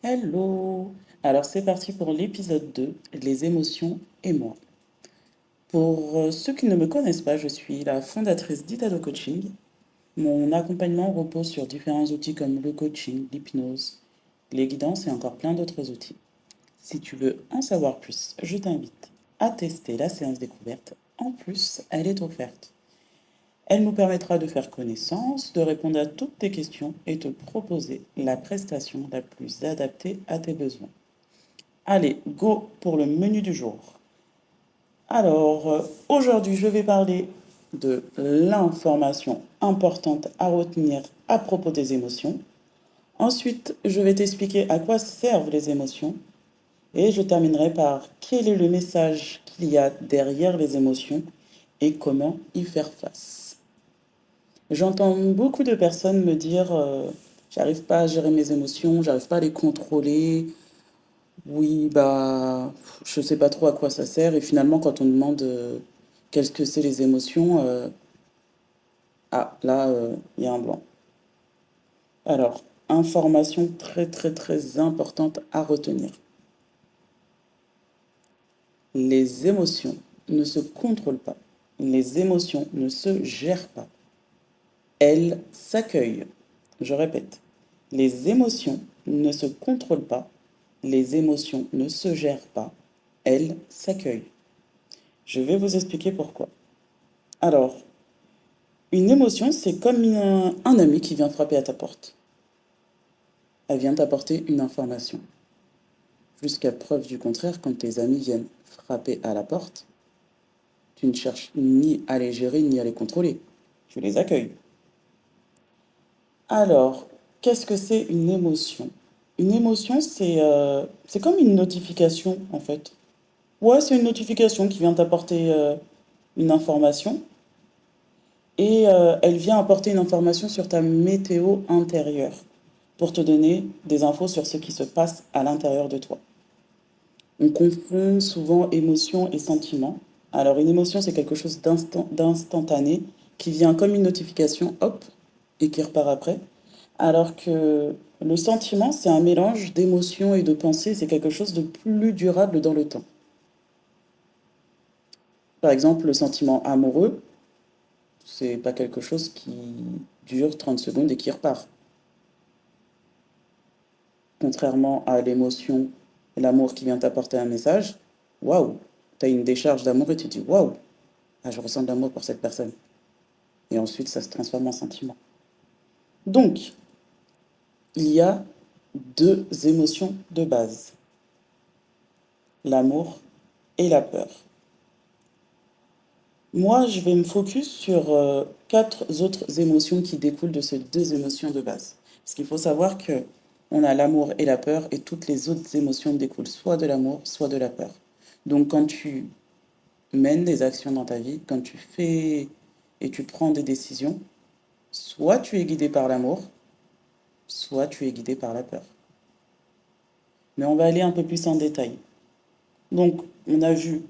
Hello! Alors c'est parti pour l'épisode 2, les émotions et moi. Pour ceux qui ne me connaissent pas, je suis la fondatrice d'Italo Coaching. Mon accompagnement repose sur différents outils comme le coaching, l'hypnose, les guidances et encore plein d'autres outils. Si tu veux en savoir plus, je t'invite à tester la séance découverte. En plus, elle est offerte. Elle nous permettra de faire connaissance, de répondre à toutes tes questions et te proposer la prestation la plus adaptée à tes besoins. Allez, go pour le menu du jour. Alors, aujourd'hui, je vais parler de l'information importante à retenir à propos des émotions. Ensuite, je vais t'expliquer à quoi servent les émotions. Et je terminerai par quel est le message qu'il y a derrière les émotions et comment y faire face. J'entends beaucoup de personnes me dire j'arrive pas à gérer mes émotions, j'arrive pas à les contrôler. Oui, bah, je sais pas trop à quoi ça sert. Et finalement, quand on demande qu'est-ce que c'est les émotions, là, il y a un blanc. Alors, information très très très importante à retenir. Les émotions ne se contrôlent pas. Les émotions ne se gèrent pas. Elles s'accueillent. Je répète, les émotions ne se contrôlent pas. Les émotions ne se gèrent pas. Elles s'accueillent. Je vais vous expliquer pourquoi. Alors, une émotion, c'est comme un ami qui vient frapper à ta porte. Elle vient t'apporter une information. Jusqu'à preuve du contraire, quand tes amis viennent frapper à la porte, tu ne cherches ni à les gérer ni à les contrôler. Tu les accueilles. Alors, qu'est-ce que c'est une émotion? Une émotion, c'est comme une notification, en fait. Ouais, c'est une notification qui vient t'apporter une information. Et elle vient apporter une information sur ta météo intérieure pour te donner des infos sur ce qui se passe à l'intérieur de toi. On confond souvent émotion et sentiment. Alors une émotion, c'est quelque chose d'instantané qui vient comme une notification, hop, et qui repart après. Alors que le sentiment, c'est un mélange d'émotions et de pensées, c'est quelque chose de plus durable dans le temps. Par exemple, le sentiment amoureux, c'est pas quelque chose qui dure 30 secondes et qui repart. Contrairement à l'émotion, l'amour qui vient t'apporter un message, waouh, tu as une décharge d'amour et tu te dis waouh, je ressens de l'amour pour cette personne. Et ensuite, ça se transforme en sentiment. Donc, il y a deux émotions de base, l'amour et la peur. Moi, je vais me focus sur quatre autres émotions qui découlent de ces deux émotions de base. Parce qu'il faut savoir que on a l'amour et la peur, et toutes les autres émotions découlent soit de l'amour, soit de la peur. Donc, quand tu mènes des actions dans ta vie, quand tu fais et tu prends des décisions, soit tu es guidé par l'amour, soit tu es guidé par la peur. Mais on va aller un peu plus en détail. Donc, on a vu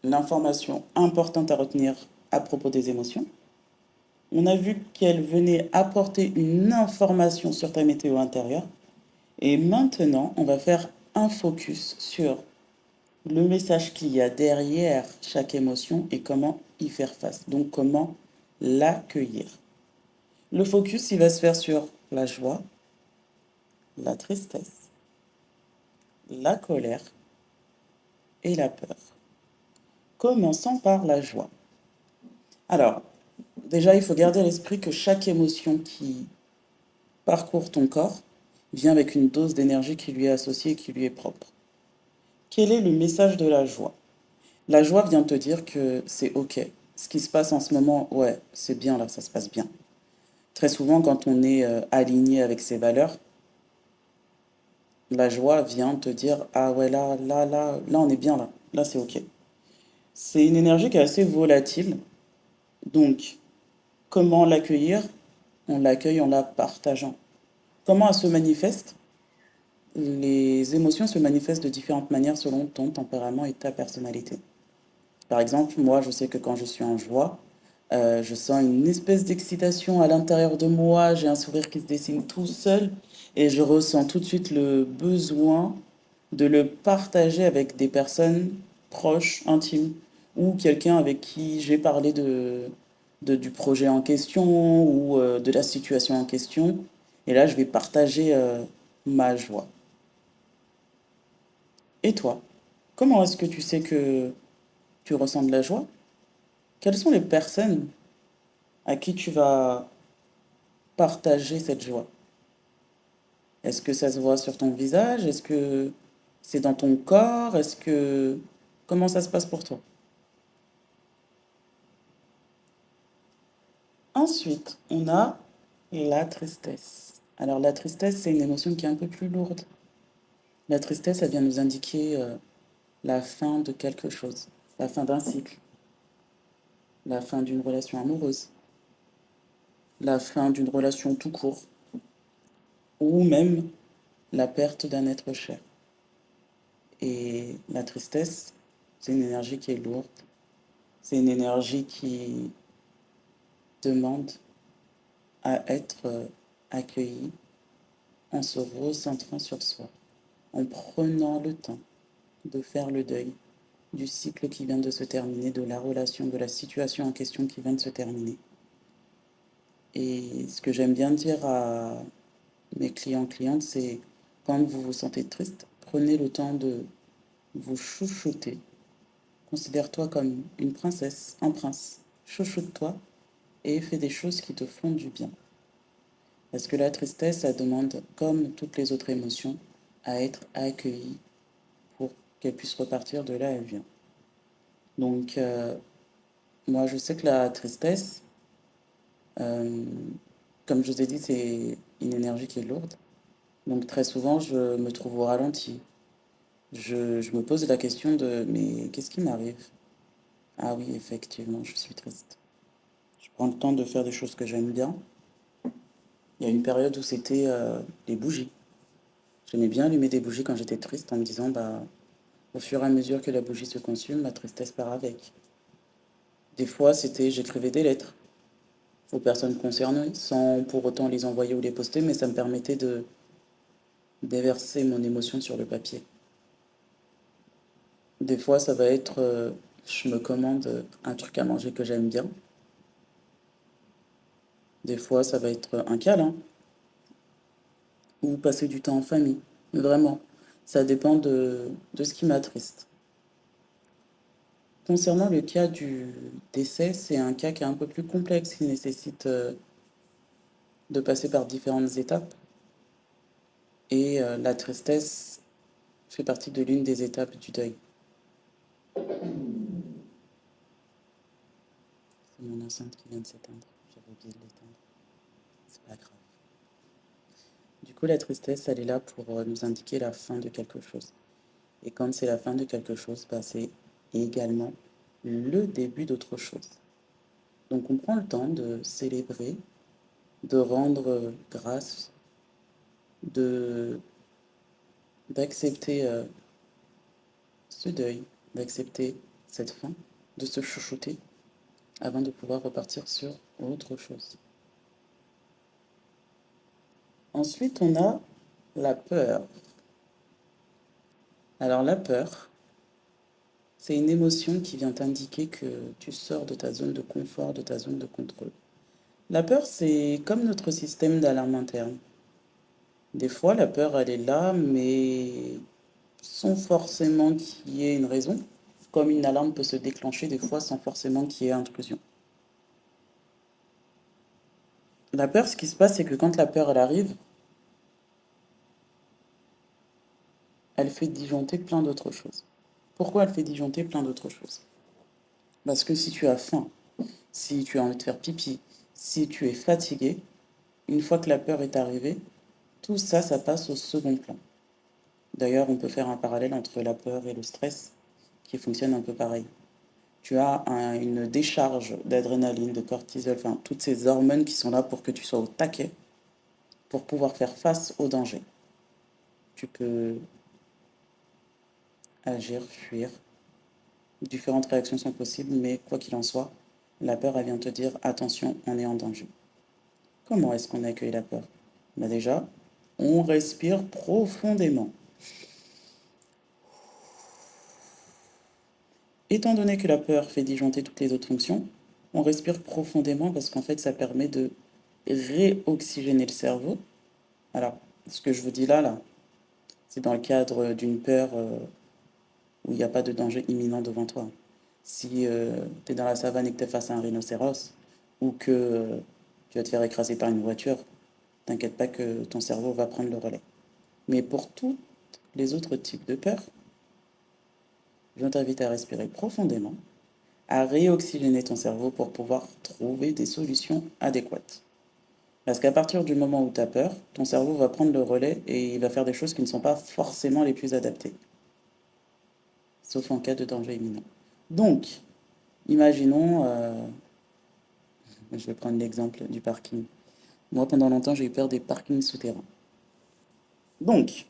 l'information importante à retenir à propos des émotions. On a vu qu'elle venait apporter une information sur ta météo intérieure. Et maintenant, on va faire un focus sur le message qu'il y a derrière chaque émotion et comment y faire face. Donc, comment l'accueillir. Le focus, il va se faire sur la joie, la tristesse, la colère et la peur. Commençons par la joie. Alors, déjà, il faut garder à l'esprit que chaque émotion qui parcourt ton corps vient avec une dose d'énergie qui lui est associée et qui lui est propre. Quel est le message de la joie? La joie vient te dire que c'est OK. Ce qui se passe en ce moment, ouais, c'est bien là, ça se passe bien. Très souvent, quand on est aligné avec ses valeurs, la joie vient te dire, ah ouais, là, on est bien là. Là, c'est OK. C'est une énergie qui est assez volatile. Donc, comment l'accueillir? On l'accueille en la partageant. Comment elle se manifeste? Les émotions se manifestent de différentes manières selon ton tempérament et ta personnalité. Par exemple, moi, je sais que quand je suis en joie, Je sens une espèce d'excitation à l'intérieur de moi, j'ai un sourire qui se dessine tout seul et je ressens tout de suite le besoin de le partager avec des personnes proches, intimes, ou quelqu'un avec qui j'ai parlé du projet en question ou de la situation en question. Et là, je vais partager ma joie. Et toi, comment est-ce que tu sais que tu ressens de la joie? Quelles sont les personnes à qui tu vas partager cette joie? Est-ce que ça se voit sur ton visage? Est-ce que c'est dans ton corps? Est-ce que... Comment ça se passe pour toi? Ensuite, on a la tristesse. Alors la tristesse, c'est une émotion qui est un peu plus lourde. La tristesse, elle vient nous indiquer la fin de quelque chose, la fin d'un cycle, la fin d'une relation amoureuse, la fin d'une relation tout court, ou même la perte d'un être cher. Et la tristesse, c'est une énergie qui est lourde, c'est une énergie qui demande à être accueillie en se recentrant sur soi, en prenant le temps de faire le deuil du cycle qui vient de se terminer, de la relation, de la situation en question qui vient de se terminer. Et ce que j'aime bien dire à mes clients, clientes, c'est quand vous vous sentez triste, prenez le temps de vous chouchouter. Considère-toi comme une princesse, un prince. Chouchoute-toi et fais des choses qui te font du bien. Parce que la tristesse, ça demande, comme toutes les autres émotions, à être accueillie pour qu'elle puisse repartir de là où elle vient. Donc, moi, je sais que la tristesse, euh, comme je vous ai dit, c'est une énergie qui est lourde. Donc, très souvent, je me trouve au ralenti. Je me pose la question de, mais qu'est-ce qui m'arrive? Ah oui, effectivement, je suis triste. Je prends le temps de faire des choses que j'aime bien. Il y a une période où c'était les bougies. J'aimais bien allumer des bougies quand j'étais triste en me disant, bah, au fur et à mesure que la bougie se consume, la tristesse part avec. Des fois, c'était, j'écrivais des lettres aux personnes concernées, sans pour autant les envoyer ou les poster, mais ça me permettait de déverser mon émotion sur le papier. Des fois, ça va être, je me commande un truc à manger que j'aime bien. Des fois, ça va être un câlin ou passer du temps en famille. Mais vraiment, ça dépend de ce qui m'attriste. Concernant le cas du décès, c'est un cas qui est un peu plus complexe, qui nécessite de passer par différentes étapes. Et la tristesse fait partie de l'une des étapes du deuil. C'est mon enceinte qui vient de s'éteindre. J'avais oublié de l'éteindre. C'est pas grave. Du coup, la tristesse, elle est là pour nous indiquer la fin de quelque chose. Et quand c'est la fin de quelque chose, bah, c'est également le début d'autre chose. Donc on prend le temps de célébrer, de rendre grâce, de d'accepter ce deuil, d'accepter cette fin, de se chouchouter avant de pouvoir repartir sur autre chose. Ensuite, on a la peur. Alors la peur, c'est une émotion qui vient t'indiquer que tu sors de ta zone de confort, de ta zone de contrôle. La peur, c'est comme notre système d'alarme interne. Des fois, la peur, elle est là, mais sans forcément qu'il y ait une raison. Comme une alarme peut se déclencher des fois sans forcément qu'il y ait intrusion. La peur, ce qui se passe, c'est que quand la peur, elle arrive, elle fait disjoncter plein d'autres choses. Pourquoi elle fait disjoncter plein d'autres choses? Parce que si tu as faim, si tu as envie de faire pipi, si tu es fatigué, une fois que la peur est arrivée, tout ça, ça passe au second plan. D'ailleurs, on peut faire un parallèle entre la peur et le stress qui fonctionne un peu pareil. Tu as une décharge d'adrénaline, de cortisol, enfin toutes ces hormones qui sont là pour que tu sois au taquet, pour pouvoir faire face au danger. Tu peux agir, fuir. Différentes réactions sont possibles, mais quoi qu'il en soit, La peur, elle vient te dire, attention, on est en danger. Comment est-ce qu'on accueille la peur? Bah déjà, on respire profondément. Étant donné que la peur fait disjoncter toutes les autres fonctions, on respire profondément parce qu'en fait, ça permet de réoxygéner le cerveau. Alors, ce que je vous dis là, c'est dans le cadre d'une peur où il n'y a pas de danger imminent devant toi. Si tu es dans la savane et que tu es face à un rhinocéros, ou que tu vas te faire écraser par une voiture, t'inquiète pas que ton cerveau va prendre le relais. Mais pour tous les autres types de peurs, je t'invite à respirer profondément, à réoxygéner ton cerveau pour pouvoir trouver des solutions adéquates. Parce qu'à partir du moment où tu as peur, ton cerveau va prendre le relais et il va faire des choses qui ne sont pas forcément les plus adaptées, sauf en cas de danger imminent. Donc, imaginons, je vais prendre l'exemple du parking. Moi, pendant longtemps, j'ai eu peur des parkings souterrains. Donc,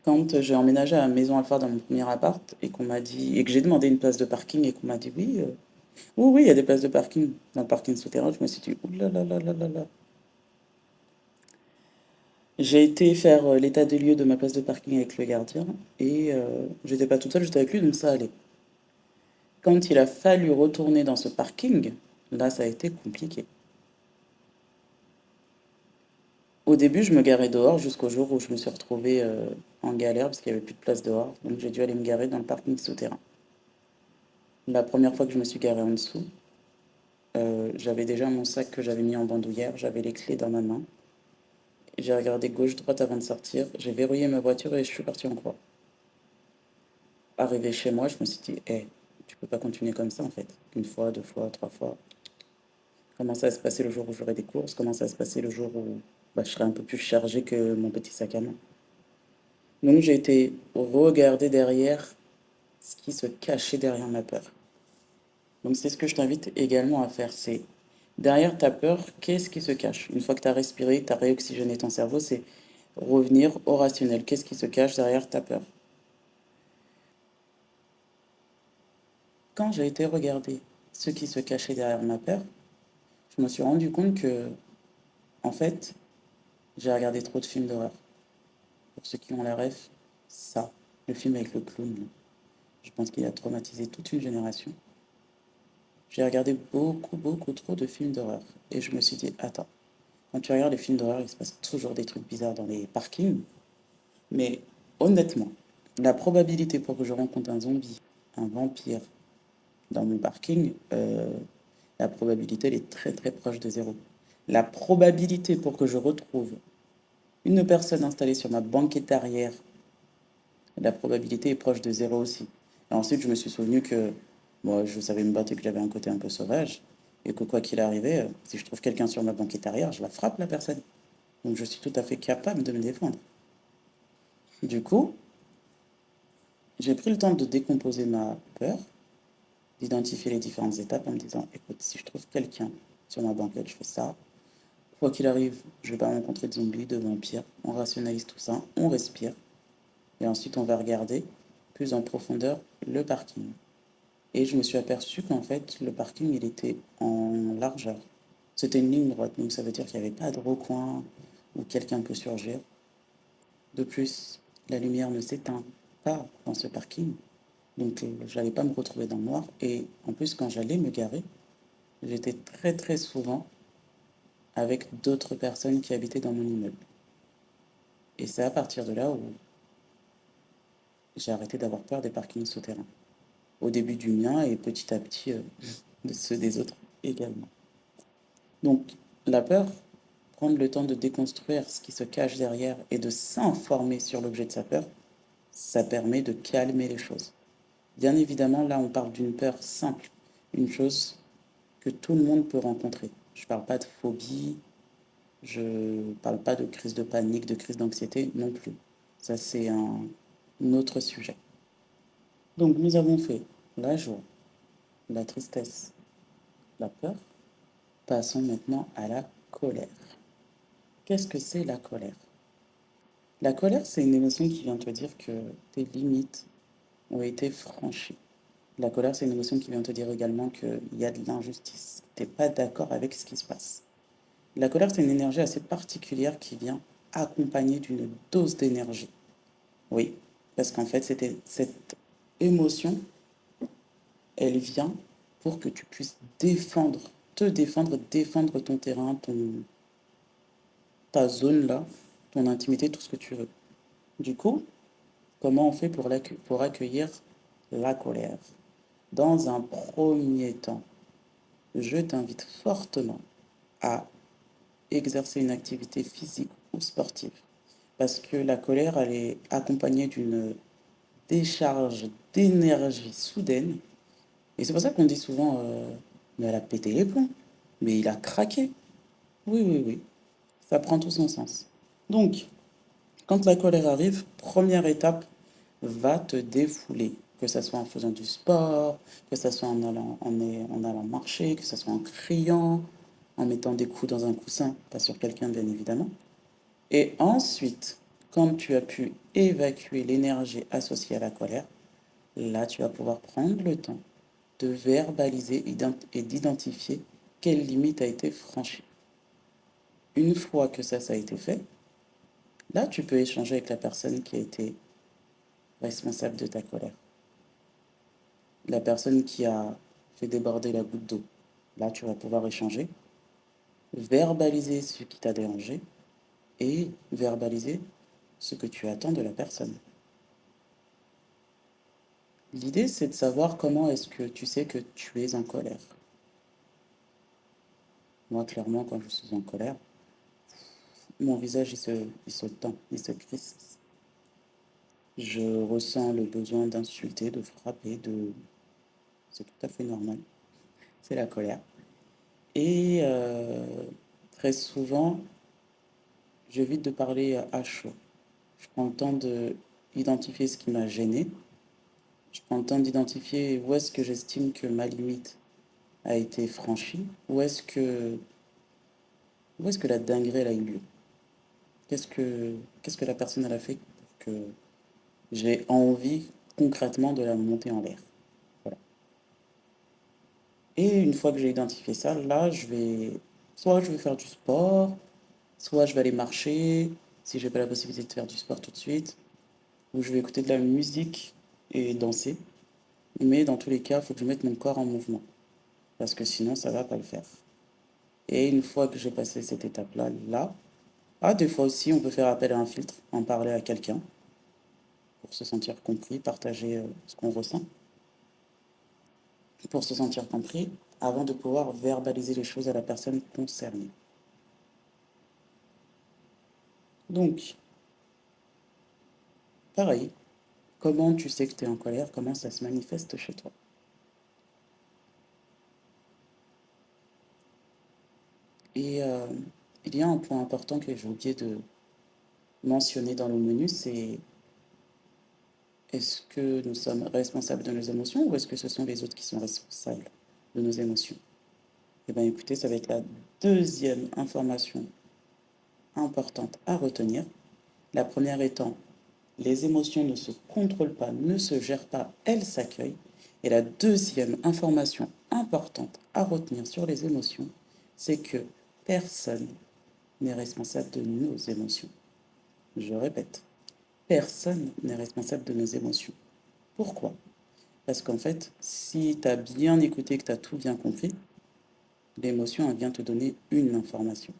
quand j'ai emménagé à la Maison Alfort dans mon premier appart et qu'on m'a dit et que j'ai demandé une place de parking et qu'on m'a dit oui, oui, oui, il y a des places de parking dans le parking souterrain, je me suis dit ouh là là là là là là. J'ai été faire l'état des lieux de ma place de parking avec le gardien et j'étais pas toute seule, j'étais avec lui donc ça allait. Quand il a fallu retourner dans ce parking, là ça a été compliqué. Au début, je me garais dehors jusqu'au jour où je me suis retrouvée en galère parce qu'il n'y avait plus de place dehors. Donc j'ai dû aller me garer dans le parking souterrain. La première fois que je me suis garée en dessous, j'avais déjà mon sac que j'avais mis en bandoulière, j'avais les clés dans ma main. J'ai regardé gauche-droite avant de sortir, j'ai verrouillé ma voiture et je suis partie en courant. Arrivé chez moi, je me suis dit, hé, tu peux pas continuer comme ça en fait. Une fois, deux fois, trois fois. Comment ça va se passer le jour où j'aurai des courses? Comment ça va se passer le jour où bah, je serai un peu plus chargé que mon petit sac à main? Donc j'ai été regarder derrière ce qui se cachait derrière ma peur. Donc c'est ce que je t'invite également à faire, c'est derrière ta peur, qu'est-ce qui se cache? Une fois que tu as respiré, tu as réoxygéné ton cerveau, c'est revenir au rationnel. Qu'est-ce qui se cache derrière ta peur? Quand j'ai été regarder ce qui se cachait derrière ma peur, je me suis rendu compte que, en fait, j'ai regardé trop de films d'horreur. Pour ceux qui ont la ref, ça, le film avec le clown, là, je pense qu'il a traumatisé toute une génération. J'ai regardé beaucoup, beaucoup trop de films d'horreur. Et je me suis dit, attends, quand tu regardes les films d'horreur, il se passe toujours des trucs bizarres dans les parkings. Mais honnêtement, la probabilité pour que je rencontre un zombie, un vampire dans mon parking, la probabilité elle est très très proche de zéro. La probabilité pour que je retrouve une personne installée sur ma banquette arrière, la probabilité est proche de zéro aussi. Et ensuite, je me suis souvenu que moi, je savais me battre et que j'avais un côté un peu sauvage. Et que quoi qu'il arrivait, si je trouve quelqu'un sur ma banquette arrière, je la frappe la personne. Donc je suis tout à fait capable de me défendre. Du coup, j'ai pris le temps de décomposer ma peur, d'identifier les différentes étapes en me disant, écoute, si je trouve quelqu'un sur ma banquette, je fais ça. Quoi qu'il arrive, je vais pas rencontrer de zombies, de vampires. On rationalise tout ça, on respire. Et ensuite, on va regarder plus en profondeur le parking. Et je me suis aperçu qu'en fait, le parking, il était en largeur. C'était une ligne droite, donc ça veut dire qu'il n'y avait pas de recoin où quelqu'un peut surgir. De plus, la lumière ne s'éteint pas dans ce parking, donc je n'allais pas me retrouver dans le noir. Et en plus, quand j'allais me garer, j'étais très très souvent avec d'autres personnes qui habitaient dans mon immeuble. Et c'est à partir de là où j'ai arrêté d'avoir peur des parkings souterrains. Au début du mien et petit à petit de ceux des autres également. Donc la peur, prendre le temps de déconstruire ce qui se cache derrière et de s'informer sur l'objet de sa peur, ça permet de calmer les choses. Bien évidemment, là on parle d'une peur simple, une chose que tout le monde peut rencontrer. Je ne parle pas de phobie, je ne parle pas de crise de panique, de crise d'anxiété non plus. Ça c'est un autre sujet. Donc nous avons fait la joie, la tristesse, la peur. Passons maintenant à la colère. Qu'est-ce que c'est la colère? La colère, c'est une émotion qui vient te dire que tes limites ont été franchies. La colère, c'est une émotion qui vient te dire également qu'il y a de l'injustice. Tu n'es pas d'accord avec ce qui se passe. La colère, c'est une énergie assez particulière qui vient accompagnée d'une dose d'énergie. Oui, parce qu'en fait, cette émotion, elle vient pour que tu puisses défendre ton terrain, ta zone là, ton intimité, tout ce que tu veux. Du coup, comment on fait pour accueillir la colère? Dans un premier temps, je t'invite fortement à exercer une activité physique ou sportive. Parce que la colère, elle est accompagnée d'une décharge d'énergie soudaine. Et c'est pour ça qu'on dit souvent, mais elle a pété les plombs, mais il a craqué. Oui, oui, oui, ça prend tout son sens. Donc, quand la colère arrive, première étape, va te défouler. Que ce soit en faisant du sport, que ce soit en allant marcher, que ce soit en criant, en mettant des coups dans un coussin, pas sur quelqu'un bien évidemment. Et ensuite, quand tu as pu évacuer l'énergie associée à la colère, là tu vas pouvoir prendre le temps de verbaliser et d'identifier quelle limite a été franchie. Une fois que ça a été fait, là tu peux échanger avec la personne qui a été responsable de ta colère. La personne qui a fait déborder la goutte d'eau. Là tu vas pouvoir échanger, verbaliser ce qui t'a dérangé et verbaliser ce que tu attends de la personne. L'idée, c'est de savoir comment est-ce que tu sais que tu es en colère. Moi, clairement, quand je suis en colère, mon visage, il se tend, il se crispe. Je ressens le besoin d'insulter, de frapper, de... C'est tout à fait normal. C'est la colère. Et très souvent, j'évite de parler à chaud. Je prends le temps de identifier ce qui m'a gêné. Je prends le temps d'identifier où est-ce que j'estime que ma limite a été franchie, où est-ce que la dinguerie elle a eu lieu. Qu'est-ce que la personne elle a fait pour que j'ai envie concrètement de la monter en l'air. Voilà. Et une fois que j'ai identifié ça, là, soit je vais faire du sport, soit je vais aller marcher, si j'ai pas la possibilité de faire du sport tout de suite, ou je vais écouter de la musique et danser. Mais dans tous les cas, il faut que je mette mon corps en mouvement, parce que sinon, ça va pas le faire. Et une fois que j'ai passé cette étape-là, des fois aussi, on peut faire appel à un filtre, en parler à quelqu'un, pour se sentir compris, partager ce qu'on ressent, pour se sentir compris, avant de pouvoir verbaliser les choses à la personne concernée. Donc, pareil, comment tu sais que tu es en colère, comment ça se manifeste chez toi? Et il y a un point important que j'ai oublié de mentionner dans le menu, c'est est-ce que nous sommes responsables de nos émotions ou est-ce que ce sont les autres qui sont responsables de nos émotions? Eh bien écoutez, ça va être la deuxième information importante à retenir. La première étant, les émotions ne se contrôlent pas, ne se gèrent pas, elles s'accueillent. Et la deuxième information importante à retenir sur les émotions, c'est que personne n'est responsable de nos émotions. Je répète, personne n'est responsable de nos émotions. Pourquoi? Parce qu'en fait, si tu as bien écouté, que tu as tout bien compris, l'émotion, elle vient te donner une information.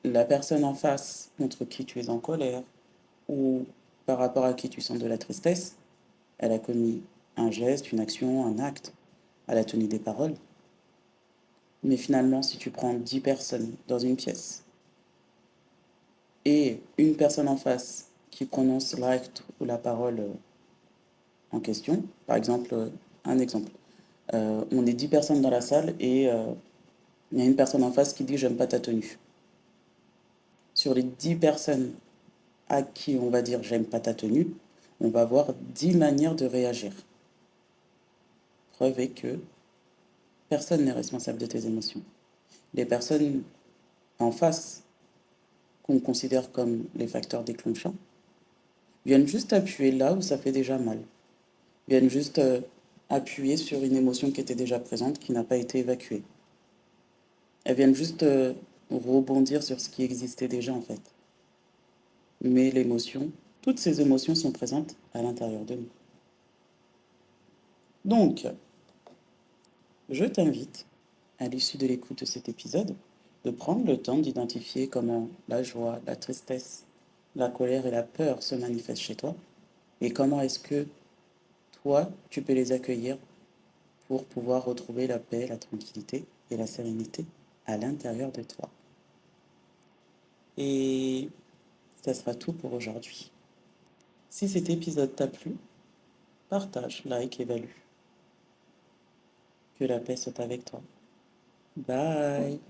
La personne en face contre qui tu es en colère ou par rapport à qui tu sens de la tristesse, elle a commis un geste, une action, un acte, elle a tenu des paroles. Mais finalement, si tu prends 10 personnes dans une pièce et une personne en face qui prononce l'acte ou la parole en question, par exemple, un exemple, on est 10 personnes dans la salle et il y a une personne en face qui dit j'aime pas ta tenue. Sur les 10 personnes à qui on va dire j'aime pas ta tenue, on va avoir 10 manières de réagir. Preuve est que personne n'est responsable de tes émotions. Les personnes en face, qu'on considère comme les facteurs déclenchants, viennent juste appuyer là où ça fait déjà mal. viennent juste appuyer sur une émotion qui était déjà présente, qui n'a pas été évacuée. Elles viennent juste rebondir sur ce qui existait déjà en fait. Mais l'émotion, toutes ces émotions sont présentes à l'intérieur de nous. Donc, je t'invite, à l'issue de l'écoute de cet épisode, de prendre le temps d'identifier comment la joie, la tristesse, la colère et la peur se manifestent chez toi et comment est-ce que toi, tu peux les accueillir pour pouvoir retrouver la paix, la tranquillité et la sérénité à l'intérieur de toi. Et ça sera tout pour aujourd'hui. Si cet épisode t'a plu, partage, like, évalue. Que la paix soit avec toi. Bye.